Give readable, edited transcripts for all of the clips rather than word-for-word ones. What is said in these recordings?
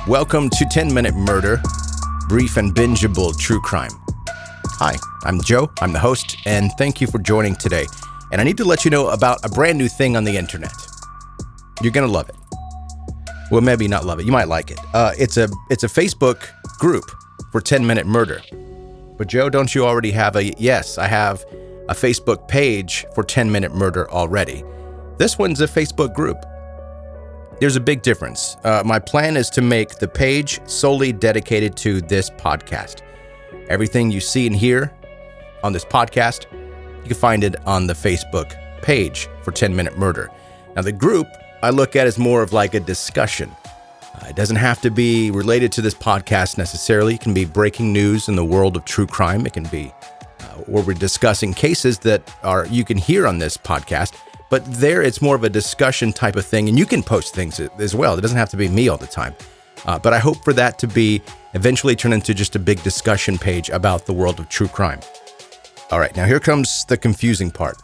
Welcome to 10-Minute Murder, brief and bingeable true crime. Hi, I'm Joe, I'm the host, and thank you for joining today. And I need to let you know about a brand new thing on the internet. You're gonna love it. Well, maybe not love it, you might like it. It's a Facebook group for 10-Minute Murder. But Joe, don't you already have yes, I have a Facebook page for 10-Minute Murder already. This one's a Facebook group. There's a big difference. My plan is to make the page solely dedicated to this podcast. Everything you see and hear on this podcast, you can find it on the Facebook page for 10-Minute Murder. Now, the group I look at as more of like a discussion. It doesn't have to be related to this podcast necessarily. It can be breaking news in the world of true crime. It can be where we're discussing cases that you can hear on this podcast. But there, it's more of a discussion type of thing, and you can post things as well. It doesn't have to be me all the time. But I hope for that to be eventually turn into just a big discussion page about the world of true crime. All right, now here comes the confusing part.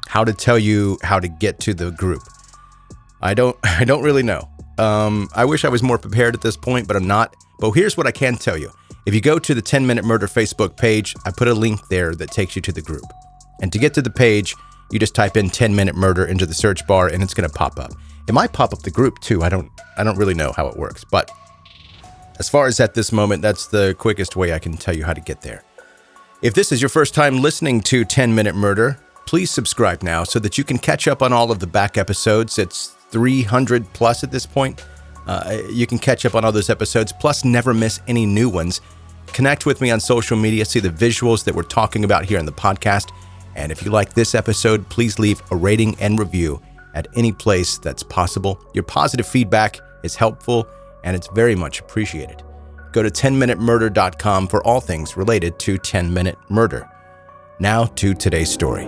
How to tell you how to get to the group. I don't really know. I wish I was more prepared at this point, but I'm not. But here's what I can tell you. If you go to the 10-Minute Murder Facebook page, I put a link there that takes you to the group. And to get to the page, you just type in 10-Minute Murder into the search bar and it's going to pop up. It might pop up the group too. I don't really know how it works. But as far as at this moment, that's the quickest way I can tell you how to get there. If this is your first time listening to 10-Minute Murder, please subscribe now so that you can catch up on all of the back episodes. It's 300 plus at this point. You can catch up on all those episodes, plus never miss any new ones. Connect with me on social media, see the visuals that we're talking about here in the podcast. And if you like this episode, please leave a rating and review at any place that's possible. Your positive feedback is helpful and it's very much appreciated. Go to 10minutemurder.com for all things related to 10-Minute Murder. Now to today's story.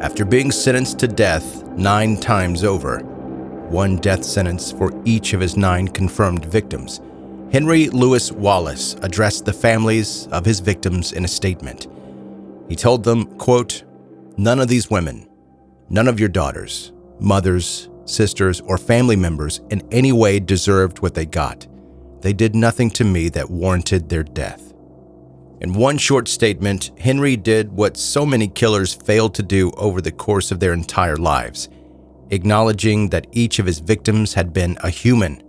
After being sentenced to death 9 times over, one death sentence for each of his 9 confirmed victims, Henry Louis Wallace addressed the families of his victims in a statement. He told them, quote, "None of these women, none of your daughters, mothers, sisters, or family members in any way deserved what they got. They did nothing to me that warranted their death." In one short statement, Henry did what so many killers failed to do over the course of their entire lives, acknowledging that each of his victims had been a human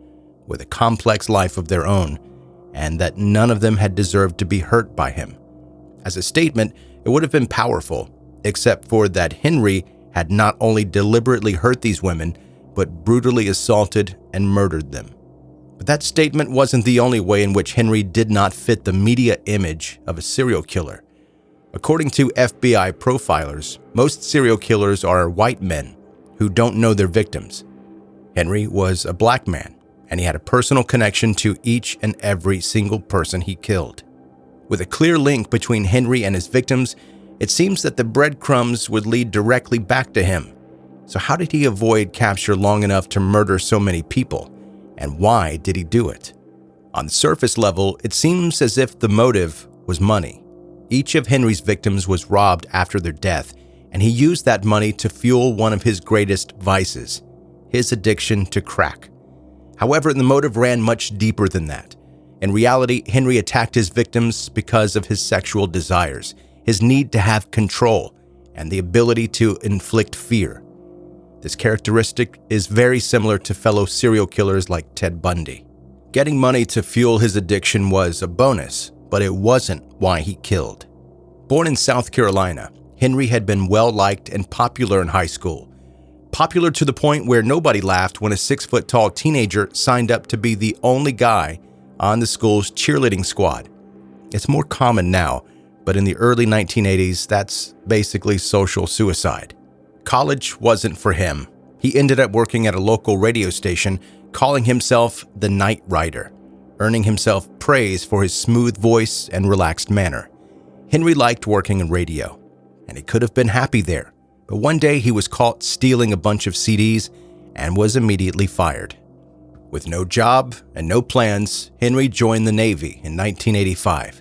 with a complex life of their own, and that none of them had deserved to be hurt by him. As a statement, it would have been powerful, except for that Henry had not only deliberately hurt these women, but brutally assaulted and murdered them. But that statement wasn't the only way in which Henry did not fit the media image of a serial killer. According to FBI profilers, most serial killers are white men who don't know their victims. Henry was a black man, and he had a personal connection to each and every single person he killed. With a clear link between Henry and his victims, it seems that the breadcrumbs would lead directly back to him. So how did he avoid capture long enough to murder so many people? And why did he do it? On the surface level, it seems as if the motive was money. Each of Henry's victims was robbed after their death, and he used that money to fuel one of his greatest vices, his addiction to crack. However, the motive ran much deeper than that. In reality, Henry attacked his victims because of his sexual desires, his need to have control, and the ability to inflict fear. This characteristic is very similar to fellow serial killers like Ted Bundy. Getting money to fuel his addiction was a bonus, but it wasn't why he killed. Born in South Carolina, Henry had been well-liked and popular in high school. Popular to the point where nobody laughed when a 6-foot-tall teenager signed up to be the only guy on the school's cheerleading squad. It's more common now, but in the early 1980s, that's basically social suicide. College wasn't for him. He ended up working at a local radio station, calling himself the Night Rider, earning himself praise for his smooth voice and relaxed manner. Henry liked working in radio, and he could have been happy there, but one day he was caught stealing a bunch of CDs and was immediately fired. With no job and no plans, Henry joined the Navy in 1985.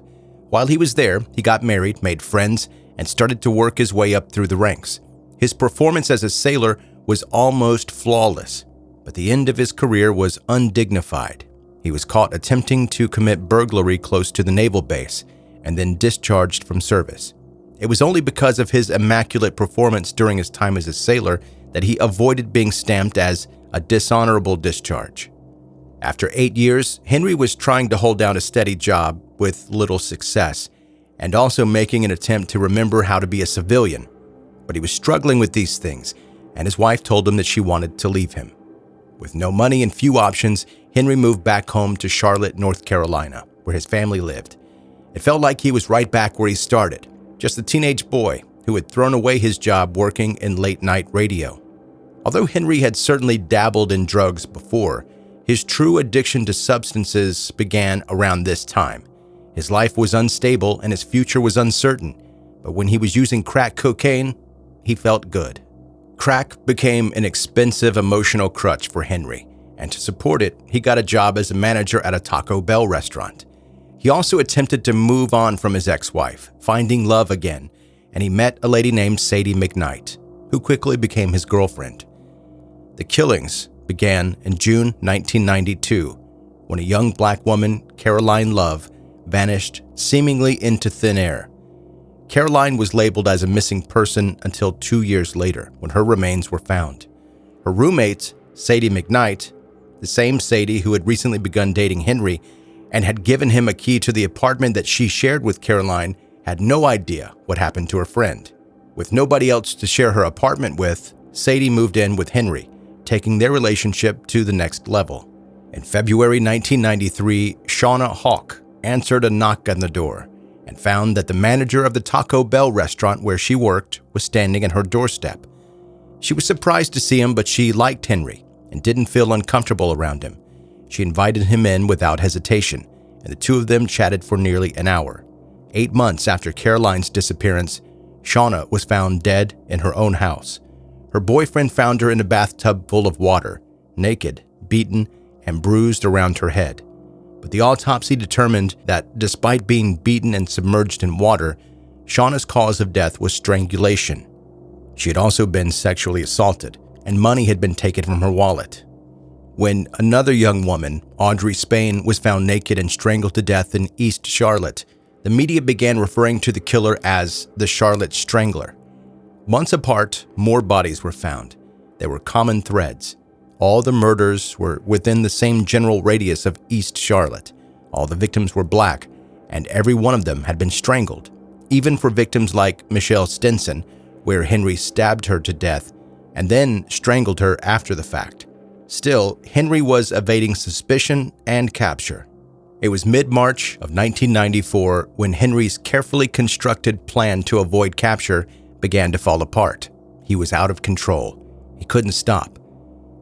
While he was there, he got married, made friends, and started to work his way up through the ranks. His performance as a sailor was almost flawless, but the end of his career was undignified. He was caught attempting to commit burglary close to the naval base and then discharged from service. It was only because of his immaculate performance during his time as a sailor that he avoided being stamped as a dishonorable discharge. After 8 years, Henry was trying to hold down a steady job with little success and also making an attempt to remember how to be a civilian. But he was struggling with these things, and his wife told him that she wanted to leave him. With no money and few options, Henry moved back home to Charlotte, North Carolina, where his family lived. It felt like he was right back where he started, just a teenage boy who had thrown away his job working in late-night radio. Although Henry had certainly dabbled in drugs before, his true addiction to substances began around this time. His life was unstable and his future was uncertain, but when he was using crack cocaine, he felt good. Crack became an expensive emotional crutch for Henry, and to support it, he got a job as a manager at a Taco Bell restaurant. He also attempted to move on from his ex-wife, finding love again, and he met a lady named Sadie McKnight, who quickly became his girlfriend. The killings began in June 1992, when a young black woman, Caroline Love, vanished seemingly into thin air. Caroline was labeled as a missing person until 2 years later, when her remains were found. Her roommate, Sadie McKnight, the same Sadie who had recently begun dating Henry and had given him a key to the apartment that she shared with Caroline, had no idea what happened to her friend. With nobody else to share her apartment with, Sadie moved in with Henry, taking their relationship to the next level. In February 1993, Shauna Hawk answered a knock on the door and found that the manager of the Taco Bell restaurant where she worked was standing at her doorstep. She was surprised to see him, but she liked Henry and didn't feel uncomfortable around him. She invited him in without hesitation, and the two of them chatted for nearly an hour. 8 months after Caroline's disappearance, Shauna was found dead in her own house. Her boyfriend found her in a bathtub full of water, naked, beaten, and bruised around her head. But the autopsy determined that despite being beaten and submerged in water, Shauna's cause of death was strangulation. She had also been sexually assaulted, and money had been taken from her wallet. When another young woman, Audrey Spain, was found naked and strangled to death in East Charlotte, the media began referring to the killer as the Charlotte Strangler. Months apart, more bodies were found. There were common threads. All the murders were within the same general radius of East Charlotte. All the victims were black, and every one of them had been strangled, even for victims like Michelle Stinson, where Henry stabbed her to death and then strangled her after the fact. Still, Henry was evading suspicion and capture. It was mid-March of 1994 when Henry's carefully constructed plan to avoid capture began to fall apart. He was out of control. He couldn't stop.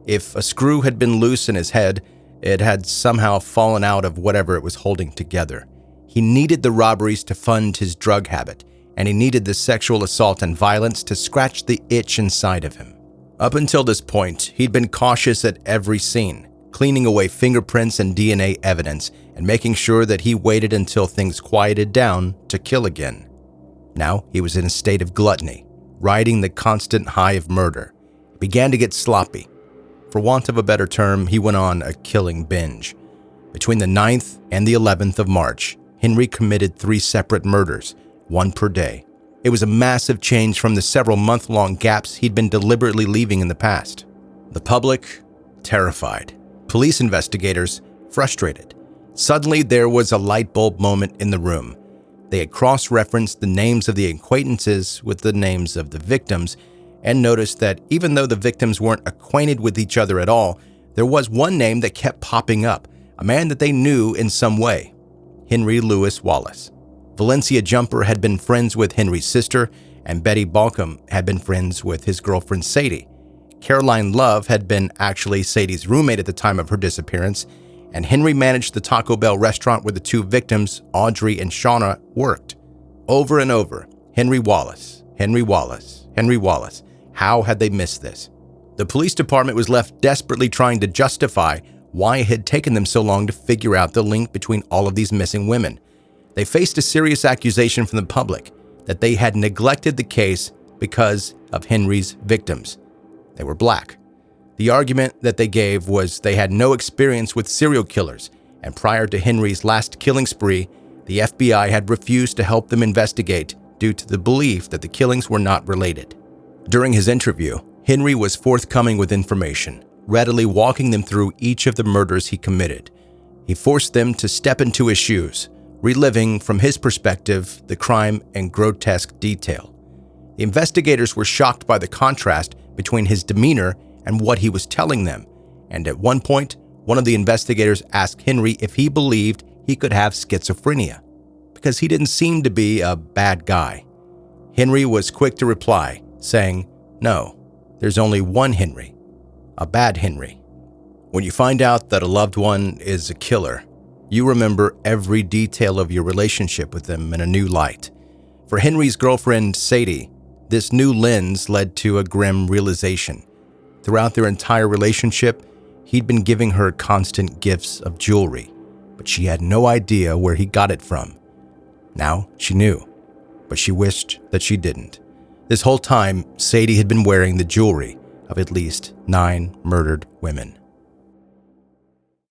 If a screw had been loose in his head, it had somehow fallen out of whatever it was holding together. He needed the robberies to fund his drug habit, and he needed the sexual assault and violence to scratch the itch inside of him. Up until this point, he'd been cautious at every scene, cleaning away fingerprints and DNA evidence and making sure that he waited until things quieted down to kill again. Now he was in a state of gluttony, riding the constant high of murder. He began to get sloppy. For want of a better term, he went on a killing binge. Between the 9th and the 11th of March, Henry committed 3 separate murders, 1 per day. It was a massive change from the several month-long gaps he'd been deliberately leaving in the past. The public, terrified. Police investigators, frustrated. Suddenly, there was a light bulb moment in the room. They had cross-referenced the names of the acquaintances with the names of the victims and noticed that even though the victims weren't acquainted with each other at all, there was one name that kept popping up, a man that they knew in some way: Henry Louis Wallace. Valencia Jumper had been friends with Henry's sister, and Betty Balcom had been friends with his girlfriend Sadie. Caroline Love had been actually Sadie's roommate at the time of her disappearance, and Henry managed the Taco Bell restaurant where the 2 victims, Audrey and Shauna, worked. Over and over, Henry Wallace, Henry Wallace, Henry Wallace. How had they missed this? The police department was left desperately trying to justify why it had taken them so long to figure out the link between all of these missing women. They faced a serious accusation from the public that they had neglected the case because of Henry's victims. They were black. The argument that they gave was they had no experience with serial killers, and prior to Henry's last killing spree, the FBI had refused to help them investigate due to the belief that the killings were not related. During his interview, Henry was forthcoming with information, readily walking them through each of the murders he committed. He forced them to step into his shoes, reliving from his perspective the crime in grotesque detail. The investigators were shocked by the contrast between his demeanor and what he was telling them, and at one point, one of the investigators asked Henry if he believed he could have schizophrenia, because he didn't seem to be a bad guy. Henry was quick to reply, saying, "No, there's only one Henry, a bad Henry." When you find out that a loved one is a killer, you remember every detail of your relationship with them in a new light. For Henry's girlfriend, Sadie, this new lens led to a grim realization. Throughout their entire relationship, he'd been giving her constant gifts of jewelry, but she had no idea where he got it from. Now she knew, but she wished that she didn't. This whole time, Sadie had been wearing the jewelry of at least 9 murdered women.